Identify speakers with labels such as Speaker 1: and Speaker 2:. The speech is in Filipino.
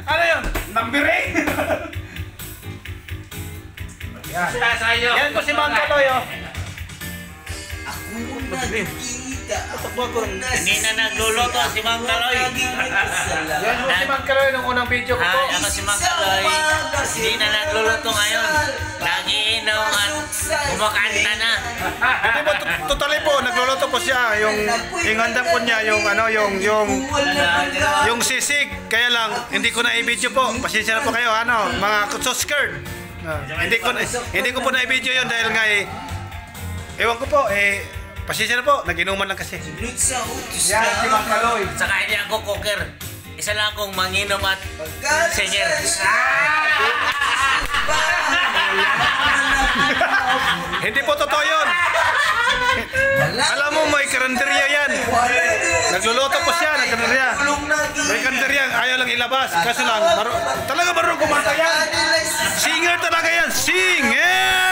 Speaker 1: Ano yun? Numbering? Yan. Yan po si Mang Kaloy, oh.
Speaker 2: Hindi na nagluluto si Mang Kaloy.
Speaker 1: Yan po si Mang Kaloy nung unang video ko po.
Speaker 2: Ay, ako si Mang Kaloy. Hindi na nagluluto ngayon. Nagiinom at kumakanta na.
Speaker 3: Hindi po, totally po, nagluluto po siya. Yung handa po niya, yung sisig. Kaya lang, hindi ko na i-video po. Pasensya na po kayo, mga kutsoskerd. Hindi ko po na i-video yun dahil nga ewan ko po, pasensya na po, nag-inuman lang kasi.
Speaker 1: Yan si Mang Kaloy.
Speaker 2: Saka hindi ako cooker. Isa lang akong manginom at singer.
Speaker 3: Hindi po totoo yun. Alam mo, may karinderya yan. Nagluluto po siya, nagkarinderya. May karinderya, ayaw lang ilabas. Kaso lang, talaga marunong kumanta yan. Singer talaga yan, singer!